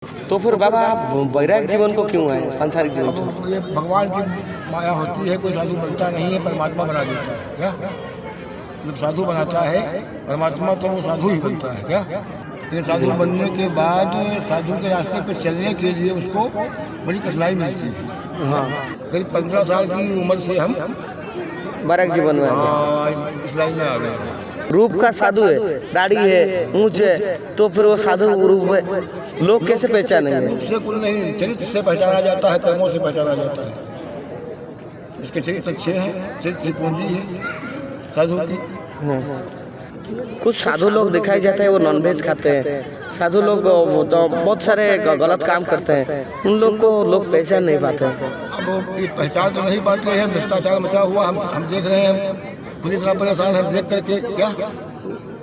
तो फिर बाबा आप वैराग्य जीवन को क्यों आए, सांसारिक जीवन को? तो ये भगवान की माया होती है, कोई साधु बनता नहीं है, परमात्मा बना देता है क्या। जब साधु बनाता है परमात्मा तो वो साधु ही बनता है क्या। लेकिन साधु बनने के बाद साधु के रास्ते पर चलने के लिए उसको बड़ी कठिनाई मिलती है। हाँ, करीब 15 साल की उम्र से हम वैराग्य जीवन में आ गए। इस लाइन में आ गए। रूप का साधु है, दाढ़ी है, मूंछ है, तो फिर वो साधु रूप है, लोग कैसे पहचानेंगे? उससे कुल नहीं, चरित्र से पहचाना जाता है, कर्मों से पहचाना जाता है। इसके चरित्र अच्छे हैं, चरित्र की पूंजी है साधु की। कुछ साधु लोग दिखाई जाते हैं वो नॉनवेज खाते हैं, साधु लोग तो बहुत सारे गलत काम करते हैं, उन लोग को लोग पहचान नहीं पाते हैं। अब ये पहचान तो नहीं पाते हैं, भ्रष्टाचार मचा हुआ हम देख रहे हैं। पूरी तरह परेशान हम देख करके क्या,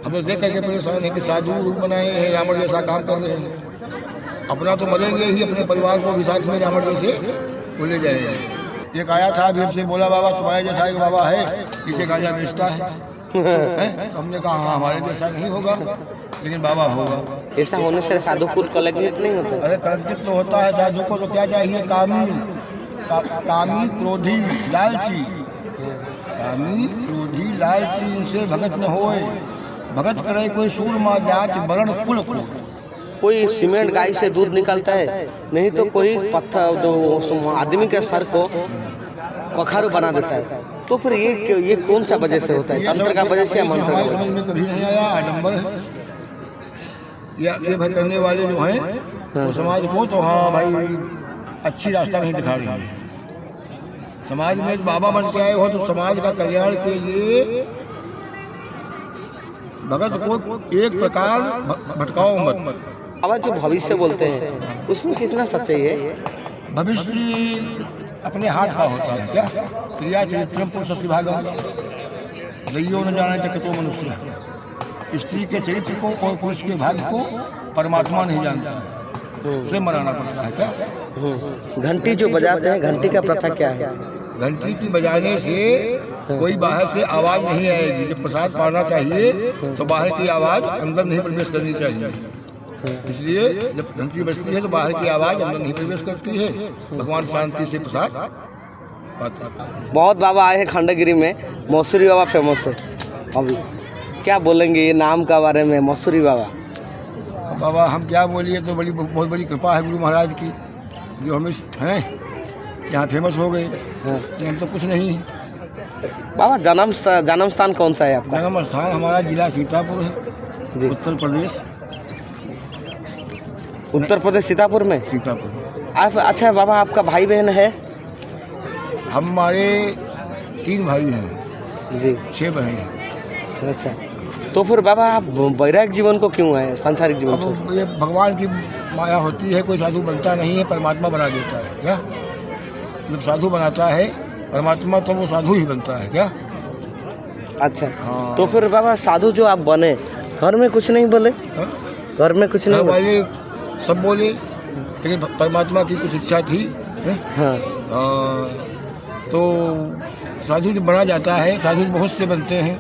हम लोग देख करके परेशान है कि साधु रूप बनाए हैं, रावण जैसा काम कर रहे हैं। अपना तो मरेंगे ही, अपने परिवार को भी साथ में रावण जैसे वो ले जाएंगे। एक आया था अभी हमसे, बोला बाबा तुम्हारे जैसा एक बाबा है, इसे गांजा बेचता है। तो हमने कहा हाँ हमारे जैसा नहीं होगा, लेकिन बाबा होगा। ऐसा होने से साधु कुल कलेक्टिव नहीं होता? अरे कलेक्टिव तो होता है। साधु को तो क्या चाहिए, कामी क्रोधी लालची, कामी क्रोधी लालची इनसे भगत न होए। भगत करे कोई सूरमा जात वर्ण कुल को। कोई सीमेंट गाय से दूध निकलता है, नहीं तो कोई पत्थर जो आदमी के सर को कखारू बना देता है। तो फिर ये कौन सा वजह से होता है, तंत्र का वजह से या मंत्र का? समझ में कभी नहीं आया। आडम्बर है ये भाई करने वाले जो हैं वो समाज को तो हाँ भाई अच्छी रास्ता नहीं दिखा रहे हैं। समाज में बाबा बन के आए हो तो समाज का कल्याण के लिए भगत को एक प्रकार भटकाओ मत। बाबा जो भविष्य बोलते हैं उसमें कितना सच्चाई है? भविष्य अपने हाथ का होता है क्या। क्रिया चरित्रम पुरुष विभागम दैयो न जाने चकतो मनुष्य। स्त्री के चरित्र को और पुरुष के भाग्य को परमात्मा नहीं जानता है, उसे मनाना पड़ता है क्या। घंटी जो बजाते हैं, घंटी का प्रथा क्या है? घंटी की बजाने से कोई बाहर से आवाज नहीं आएगी। जब प्रसाद पाना चाहिए तो बाहर की आवाज अंदर नहीं प्रवेश करनी चाहिए। इसलिए जब घंटी बजती है तो बाहर की आवाज अंदर नहीं प्रवेश करती है, भगवान शांति से प्रसाद पाते हैं। बहुत बाबा आए हैं खंडगिरी में, मौसूरी बाबा फेमस है। अभी क्या बोलेंगे ये नाम का बारे में, मौसूरी बाबा? बाबा हम क्या बोलिए, तो बहुत बड़ी कृपा है गुरु महाराज की जो हमें हैं यहाँ फेमस हो गए। हम तो कुछ नहीं। बाबा जन्म स्थान कौन सा है आपका? जन्म स्थान हमारा जिला सीतापुर है जी, उत्तर प्रदेश। उत्तर प्रदेश सीतापुर में? सीतापुर। आप अच्छा बाबा आपका भाई बहन है? हमारे 3 भाई हैं जी, 6 बहन हैं। अच्छा। तो फिर बाबा आप वैराग्य जीवन को क्यों आए, सांसारिक जीवन को? अब ये भगवान की माया होती है, कोई साधु बनता नहीं है, परमात्मा बना देता है क्या। जब साधु बनाता है परमात्मा तो वो साधु ही बनता है क्या। अच्छा हाँ। तो फिर बाबा साधु जो आप बने, घर में कुछ नहीं बोले? घर में कुछ नहीं वाले सब बोले, लेकिन परमात्मा की कुछ इच्छा थी। हाँ। तो साधु जो बना जाता है, साधु बहुत से बनते हैं,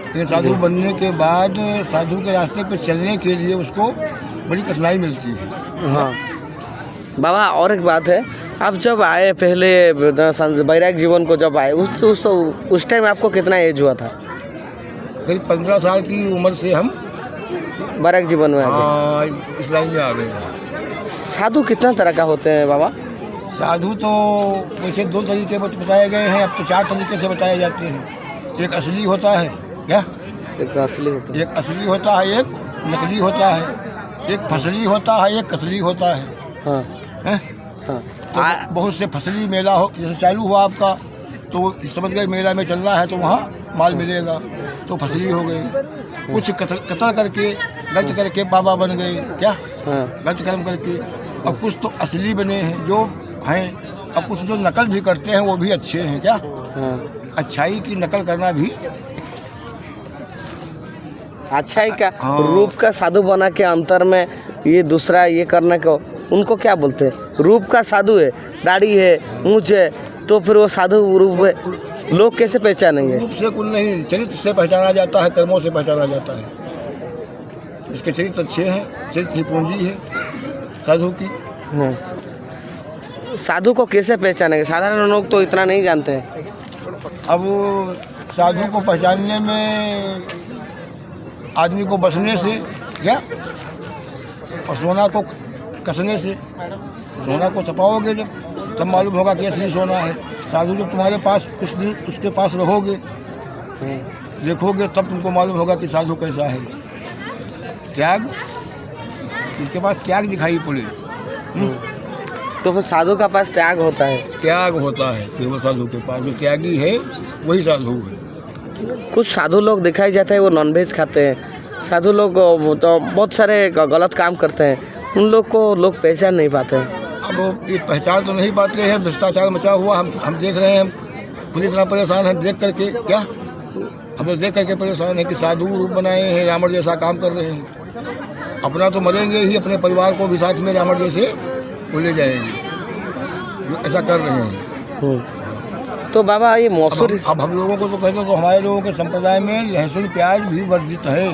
लेकिन साधु बनने के बाद साधु के रास्ते पर चलने के लिए उसको बड़ी कठिनाई मिलती है। हाँ बाबा, और एक बात है, आप जब आए पहले वैराग्य जीवन को जब आए उस टाइम आपको कितना एज हुआ था? करीब 15 साल की उम्र से हम वैराग्य जीवन में आ गए। इस लाइन में आ गए। साधु कितना तरह का होते हैं बाबा? साधु तो वैसे 2 तरीके बताए गए हैं, अब तो 4 तरीके से बताए जाते हैं। एक असली होता है क्या, एक असली होता है, एक असली होता है, एक नकली होता है, एक फसली होता है, एक कसली होता है। हाँ है? हाँ। तो बहुत से फसली मेला हो जैसे चालू हुआ आपका, तो समझ गए मेला में चलना है तो वहाँ माल मिलेगा, तो फसली हो गए। कुछ कत्ल करके गलत करके बाबा बन गए क्या, गलत कर्म करके। और कुछ तो असली बने हैं जो हैं, और कुछ जो नकल भी करते हैं वो भी अच्छे हैं क्या। अच्छाई की नकल करना भी अच्छाई का रूप का साधु बना के अंतर में ये दूसरा ये करने को उनको क्या बोलते हैं? रूप का साधु है, दाढ़ी है, मूंछ है, तो फिर वो साधु रूप है, लोग कैसे पहचानेंगे? रूप से कुल नहीं, चरित्र से पहचाना जाता है, कर्मों से पहचाना जाता है। इसके चरित्र अच्छे हैं, चरित्र की पूंजी है साधु की। हाँ। साधु को कैसे पहचानेंगे? साधारण लोग तो इतना नहीं जानते हैं। अब साधु को पहचानने में आदमी को बसने से क्या, और सोना को कसने से, सोना को तपाओगे जब तब मालूम होगा कि असली सोना है। साधु जब तुम्हारे पास कुछ दिन उसके पास रहोगे, देखोगे, तब तुमको मालूम होगा कि साधु कैसा है। त्याग, इसके पास त्याग दिखाई पड़े। तो फिर साधु का पास त्याग होता है। त्याग होता है केवल साधु के पास। जो त्यागी है वही साधु है। कुछ साधु लोग दिखाई जाते हैं वो नॉनवेज खाते हैं। साधु लोग तो बहुत सारे गलत काम करते हैं, उन लोग को लोग पहचान नहीं पाते हैं। अब ये पहचान तो नहीं पाते हैं, भ्रष्टाचार मचा हुआ हम देख रहे हैं। पूरी तरह परेशान हैं देख करके। क्या हम लोग देख करके परेशान हैं कि साधु रूप बनाए हैं, रावण जैसा काम कर रहे हैं। अपना तो मरेंगे ही, अपने परिवार को भी साथ में रावण जैसे वो ले जाएंगे, जो ऐसा कर रहे हैं। तो बाबा ये मौसूरी, अब हम लोगों को तो कहते हैं, तो हमारे लोगों के संप्रदाय में लहसुन प्याज भी वर्जित है।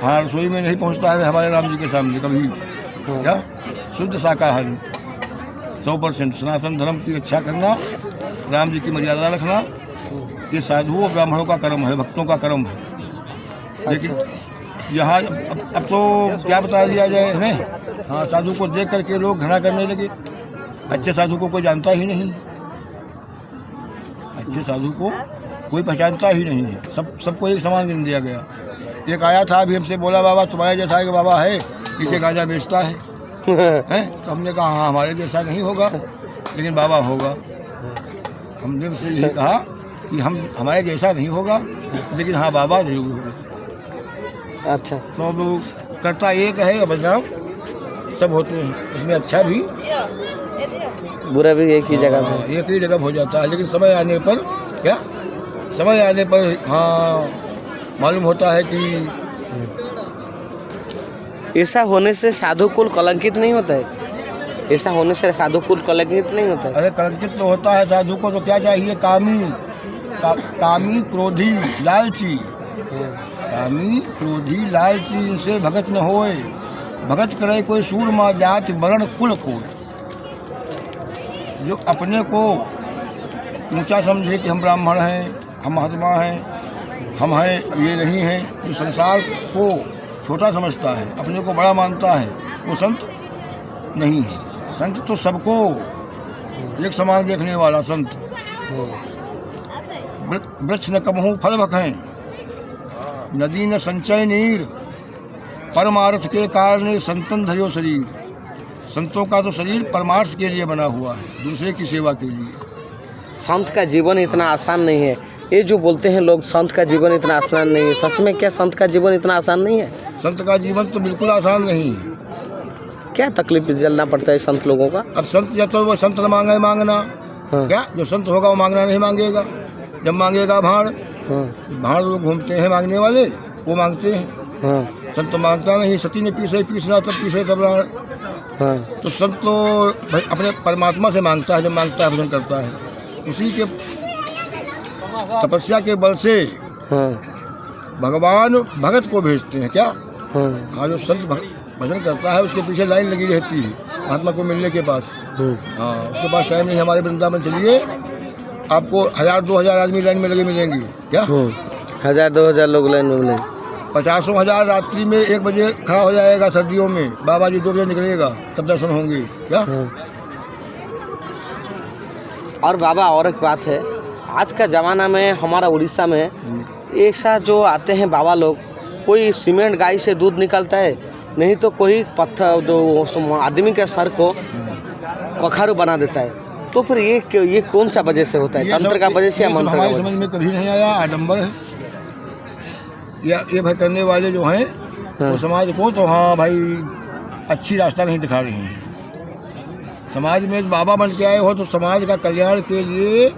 हाँ, रसोई में नहीं पहुंचता है हमारे राम जी के सामने कभी। क्या शुद्ध शाकाहारी 100% सनातन धर्म की रक्षा करना, राम जी की मर्यादा रखना, ये साधुओं और ब्राह्मणों का कर्म है, भक्तों का कर्म है। लेकिन यहाँ अब तो क्या बता दिया जाए नहीं। हाँ, साधु को देख करके लोग घृणा करने लगे। अच्छे साधु को कोई जानता ही नहीं, अच्छे साधु को कोई पहचानता ही नहीं है। सबको एक समान गिन दिया गया। एक आया था अभी हमसे, बोला बाबा तुम्हारे जैसा एक बाबा है, नीचे गांजा बेचता है। हैं? तो हमने कहा हाँ, हमारे जैसा नहीं होगा लेकिन बाबा होगा। हमने उससे यही कहा कि हमारे जैसा नहीं होगा लेकिन हाँ बाबा जरूर होगा। अच्छा, तो अब करता एक है और बदनाम सब होते हैं। इसमें अच्छा भी बुरा भी एक ही जगह में। एक ही जगह हो जाता है। लेकिन समय आने पर क्या, समय आने पर हाँ मालूम होता है कि ऐसा होने से साधु कुल कलंकित नहीं होता है। ऐसा होने से साधु कुल कलंकित नहीं होता है। अरे कलंकित तो होता है। साधु को तो क्या चाहिए, कामी क्रोधी लालची, कामी क्रोधी लालची, इनसे भगत न होए। भगत करे कोई सूरमा जाति वर्ण कुल कोय। जो अपने को ऊंचा समझे कि हम ब्राह्मण हैं, हम महात्मा हैं, हम हैं, ये नहीं हैं, जो संसार को छोटा समझता है, अपने को बड़ा मानता है, वो संत नहीं है। संत तो सबको एक समान देखने वाला संत। वृक्ष न कबहू फल भखें, नदी न संचय नीर, परमार्थ के कारण संतन धर्यो शरीर। संतों का तो शरीर परमार्थ के लिए बना हुआ है, दूसरे की सेवा के लिए। संत का जीवन इतना आसान नहीं है। ये जो बोलते हैं लोग संत का जीवन इतना आसान नहीं है, सच में क्या संत का जीवन इतना आसान नहीं है? संत का जीवन तो बिल्कुल आसान नहीं है। क्या तकलीफ झेलना पड़ता है संत लोगों का? अब संत या तो वो संत न मांगे मांगना। हाँ। क्या जो संत होगा वो मांगना नहीं मांगेगा। जब मांगेगा भाड़, हाँ। भाड़ लोग घूमते हैं मांगने वाले, वो मांगते हैं। हाँ। संत तो मांगता नहीं। सती ने पीसना तब पीसे तब राण। हाँ। तो संत तो भाई अपने परमात्मा से मांगता है, जब मांगता है भजन करता है, उसी के तपस्या के बल से हाँ। भगवान भगत को भेजते हैं। क्या हाँ। हाँ, जो संत भजन करता है उसके पीछे लाइन लगी रहती है महात्मा को मिलने के पास। हाँ, उसके पास टाइम नहीं। हमारे वृंदावन चलिए, आपको 1000-2000 आदमी लाइन में लगे मिलेंगे। क्या 1000-2000 लोग लाइन में मिलेंगे। 50,000 रात्रि में 1 बजे खड़ा हो जाएगा सर्दियों में। बाबा जी 2 बजे निकलेगा, तब दर्शन होंगे। क्या और बाबा और एक बात है, आज का ज़माना में हमारा उड़ीसा में एक साथ जो आते हैं बाबा लोग, कोई सीमेंट गाय से दूध निकलता है, नहीं तो कोई पत्थर जो आदमी के सर को कखारू बना देता है। तो फिर ये कौन सा वजह से होता है? तंत्र का वजह से या मंत्र का वजह से? समझ में कभी नहीं आया। आडम्बर है ये भाई करने वाले जो हैं। हाँ। वो समाज को तो हाँ भाई अच्छी रास्ता नहीं दिखा रहे हैं। समाज में बाबा बन के आए हो तो समाज का कल्याण के लिए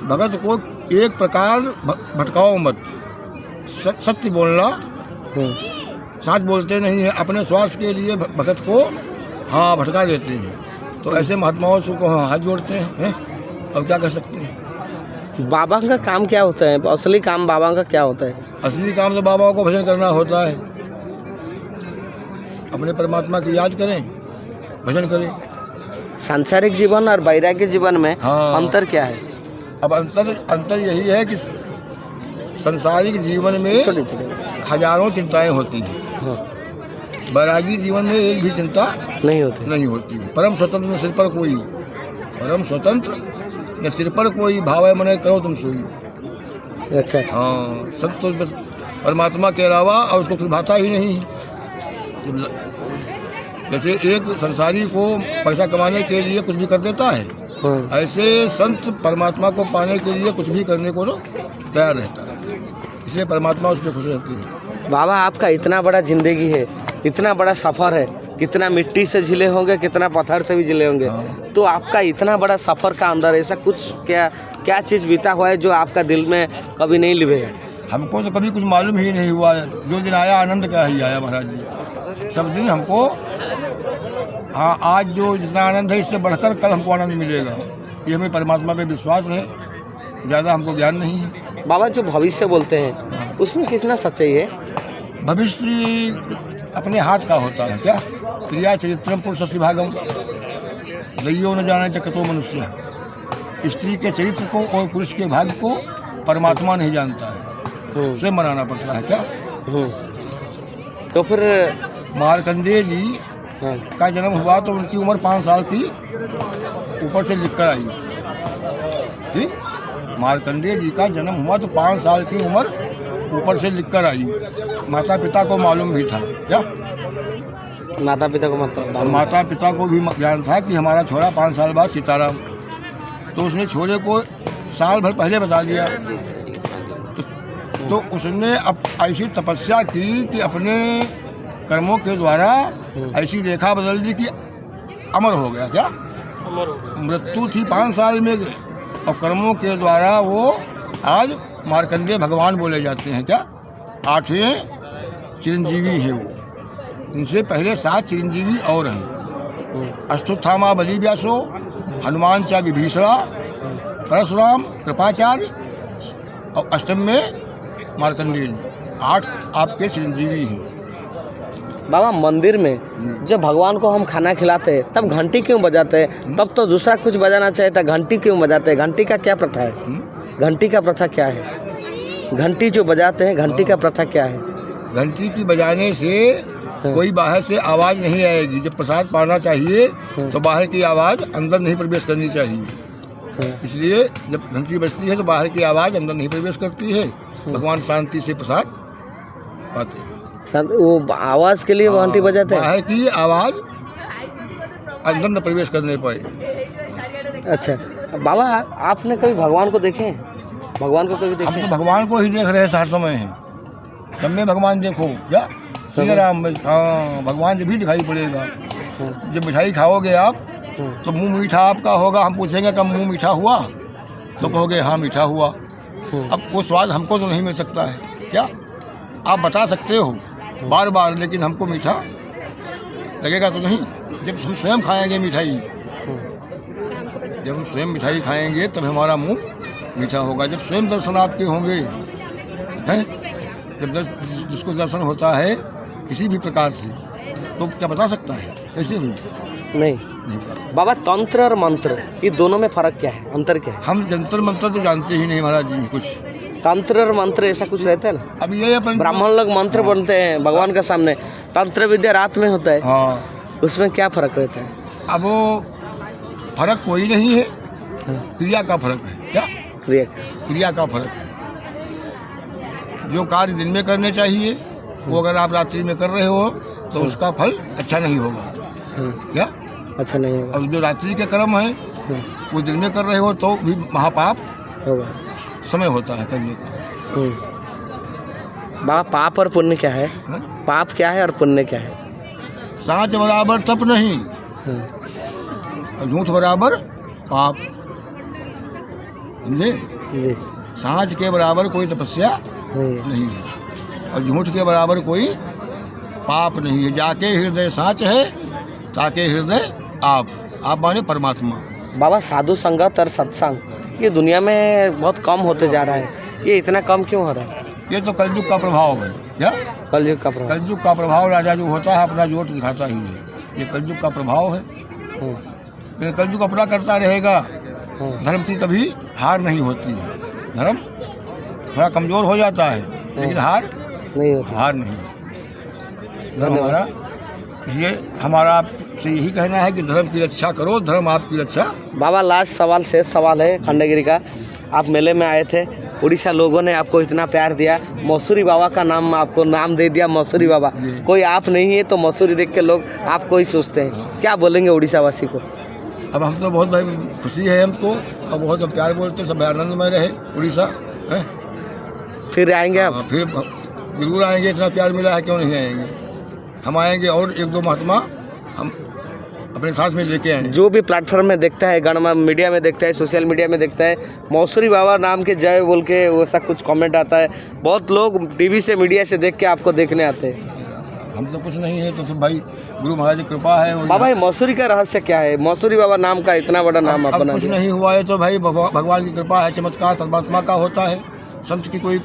भगत को एक प्रकार भटकाओ मत। सत्य बोलना, सच बोलते नहीं है, अपने स्वार्थ के लिए भगत को हाँ भटका देते हैं। तो ऐसे महात्माओं से को हाथ जोड़ते हैं। अब क्या कर सकते हैं? बाबा का काम क्या होता है? असली काम बाबा का क्या होता है? असली काम तो बाबाओं को भजन करना होता है। अपने परमात्मा की याद करें, भजन करें। सांसारिक जीवन और वैराग्य जीवन में हाँ। अंतर क्या है? अब अंतर यही है कि संसारिक जीवन में हजारों चिंताएं होती हैं, हाँ, वैरागी जीवन में एक भी चिंता नहीं होते। नहीं होती। परम स्वतंत्र न सिर पर कोई, परम स्वतंत्र न सिर पर कोई, भावे मने करो तुम सोई। अच्छा, हाँ, संतोष बस परमात्मा के अलावा और उसको कुछ भाता ही नहीं। जैसे एक संसारी को पैसा कमाने के लिए कुछ भी कर देता है, हाँ। ऐसे संत परमात्मा को पाने के लिए कुछ भी करने को तो तैयार रहता है, इसलिए परमात्मा उस पर खुश रहती है। बाबा, आपका इतना बड़ा जिंदगी है, इतना बड़ा सफ़र है, कितना मिट्टी से झिले होंगे, कितना पत्थर से भी झिले होंगे। तो आपका इतना बड़ा सफ़र का अंदर ऐसा कुछ क्या चीज़ बीता हुआ है जो आपका दिल में कभी नहीं लिभेगा? हमको तो कभी कुछ मालूम ही नहीं हुआ। जो दिन आया आनंद का ही आया महाराज जी। सब दिन हमको, हाँ, आज जो जितना आनंद है इससे बढ़कर कल हमको आनंद मिलेगा, ये हमें परमात्मा पे विश्वास है। ज़्यादा हमको ज्ञान नहीं है। बाबा, जो भविष्य बोलते हैं उसमें कितना सच्चाई है? भविष्य अपने हाथ का होता है। क्या क्रिया चरित्रम पुरुष विभागम दैयो न जाने चकतो मनुष्य। स्त्री के चरित्र को और पुरुष के भाग्य को परमात्मा नहीं जानता है, स्वयं बनाना पड़ता है। क्या तो फिर मार्कंडेय जी हाँ, का जन्म हुआ तो उनकी उम्र 5 साल की ऊपर से लिखकर आई। ठीक, मार्कंडेय जी का जन्म हुआ तो 5 साल की उम्र ऊपर से लिखकर आई। माता पिता को मालूम भी था। क्या माता पिता को मतलब माता पिता को भी ज्ञान था कि हमारा छोरा 5 साल बाद सीताराम, तो उसने छोरे को साल भर पहले बता दिया। तो उसने अब ऐसी तपस्या की कि अपने कर्मों के द्वारा ऐसी रेखा बदल दी कि अमर हो गया। क्या मृत्यु थी 5 साल में, और कर्मों के द्वारा वो आज मार्कंडेय भगवान बोले जाते हैं। क्या 8वें चिरंजीवी है वो। इनसे पहले 7 चिरंजीवी और हैं। अश्वत्थामा बलि व्यासो, हनुमान चा विभीषणा, परशुराम, कृपाचार्य, और अष्टम में मार्कंडेय जी। 8 आपके चिरंजीवी हैं। बाबा, मंदिर में जब भगवान को हम खाना खिलाते हैं तब घंटी क्यों बजाते हैं? तब तो दूसरा कुछ बजाना चाहिए था, घंटी क्यों बजाते हैं? घंटी का क्या प्रथा है? घंटी का प्रथा क्या है? घंटी जो बजाते हैं, घंटी का प्रथा क्या है? घंटी की बजाने से कोई बाहर से आवाज़ नहीं आएगी। जब प्रसाद पाना चाहिए तो बाहर की आवाज़ अंदर नहीं प्रवेश करनी चाहिए। इसलिए जब घंटी बजती है तो बाहर की आवाज़ अंदर नहीं प्रवेश करती है, भगवान शांति से प्रसाद पाते हैं। वो आवाज़ के लिए वो घंटी बजाते हैं? बाहर की आवाज़ अंदर न प्रवेश करने पाए। अच्छा बाबा, आपने कभी भगवान को देखे हैं? भगवान को कभी देखे? हम तो भगवान को ही देख रहे हैं, हर समय हैं। सब में भगवान देखो। क्या श्री राम, हाँ, भगवान जब भी दिखाई पड़ेगा। जब मिठाई खाओगे आप तो मुंह मीठा आपका होगा। हम पूछेंगे कब मुंह मीठा हुआ, तो कहोगे हाँ मीठा हुआ। अब वो स्वाद हमको तो नहीं मिल सकता है। क्या आप बता सकते हो बार बार, लेकिन हमको मीठा लगेगा तो नहीं। जब हम स्वयं खाएंगे मिठाई, जब हम स्वयं मिठाई खाएंगे तब हमारा मुंह मीठा होगा। जब स्वयं दर्शन आपके होंगे, हैं, जब जिसको दर्शन होता है किसी भी प्रकार से, तो क्या बता सकता है कैसे हुई? नहीं बाबा, तंत्र और मंत्र ये दोनों में फ़र्क क्या है, अंतर क्या है? हम जंतर मंत्र तो जानते ही नहीं महाराज जी कुछ। तंत्र और मंत्र ऐसा कुछ रहता है ना? अब ये अपन ब्राह्मण लोग मंत्र बोलते हैं भगवान के सामने, तंत्र विद्या रात में होता है। हाँ, उसमें क्या फ़र्क रहता है? अब वो फर्क कोई नहीं है, क्रिया का फर्क है। क्या क्रिया का फर्क है। जो कार्य दिन में करने चाहिए वो अगर आप रात्रि में कर रहे हो तो उसका फल अच्छा नहीं होगा। क्या अच्छा नहीं होगा। और जो रात्रि के कर्म है वो दिन में कर रहे हो तो भी महापाप होगा। समय होता है करने का। बाबा, पाप और पुण्य क्या है? पाप क्या है और पुण्य क्या है? सांच बराबर तप नहीं, और झूठ बराबर पाप। समझे? जी। सांच के बराबर कोई तपस्या नहीं है, और झूठ के बराबर कोई पाप नहीं है। जाके हृदय सांच है, ताके हृदय आप माने परमात्मा। बाबा, साधु संगत और सत्संग ये दुनिया में बहुत कम होते जा रहा है, ये इतना कम क्यों हो रहा है? ये तो कलयुग का प्रभाव है। क्या कलयुग का प्रभाव। कलयुग का प्रभाव राजा जो होता है अपना जोर दिखाता ही है, ये कलयुग का प्रभाव है। हम्म, लेकिन कलयुग अपना करता रहेगा, धर्म की कभी हार नहीं होती है। धर्म थोड़ा कमज़ोर हो जाता है लेकिन हार नहीं होता। हार नहीं। धर्म हमारा, इसलिए हमारा आपसे यही कहना है कि धर्म की रक्षा करो, धर्म आपकी रक्षा। बाबा लास्ट सवाल, शेष सवाल है खंडगिरी का। आप मेले में आए थे, उड़ीसा लोगों ने आपको इतना प्यार दिया, मसूरी बाबा का नाम आपको नाम दे दिया मसूरी बाबा। कोई आप नहीं है तो मसूरी देख के लोग आपको ही सोचते हैं, क्या बोलेंगे उड़ीसा वासी को? अब हम तो बहुत भाई खुशी है हमको, और बहुत हम प्यार बोलते, सब आनंदमय रहे उड़ीसा है। फिर आएंगे आप? फिर जरूर आएंगे, इतना प्यार मिला है, क्यों नहीं आएंगे। हम आएंगे और एक दो महात्मा हम अपने साथ में लेके आएंगे। जो भी प्लेटफॉर्म में देखता है, गणमा मीडिया में देखता है, सोशल मीडिया में देखता है, मौसूरी बाबा नाम के जय बोल के वैसा कुछ कमेंट आता है, बहुत लोग टीवी से मीडिया से देख के आपको देखने आते हैं। हम तो कुछ नहीं है, तो सब भाई गुरु महाराज की कृपा है। और बाबा ये मौसूरी का रहस्य क्या है? मौसूरी बाबा नाम का इतना बड़ा नाम आप अब बना कुछ दिया। नहीं हुआ है तो भाई भगवान की कृपा है, चमत्कार परमात्मा का होता है, संत की कोई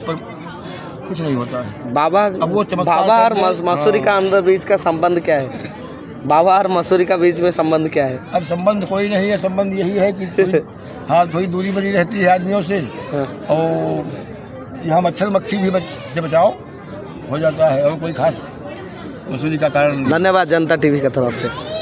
कुछ नहीं होता है। बाबा अब वो चमत्कार बाबा और करके- मसूरी का अंदर बीच का संबंध क्या है? बाबा और मसूरी का बीच में संबंध क्या है? अब संबंध कोई नहीं है, संबंध यही है कि हाँ थोड़ी दूरी बनी रहती है आदमियों से, हाँ। और यहाँ मच्छर मक्खी भी से बचाव हो जाता है, और कोई खास मसूरी का कारण नहीं। धन्यवाद जनता टीवी की तरफ से।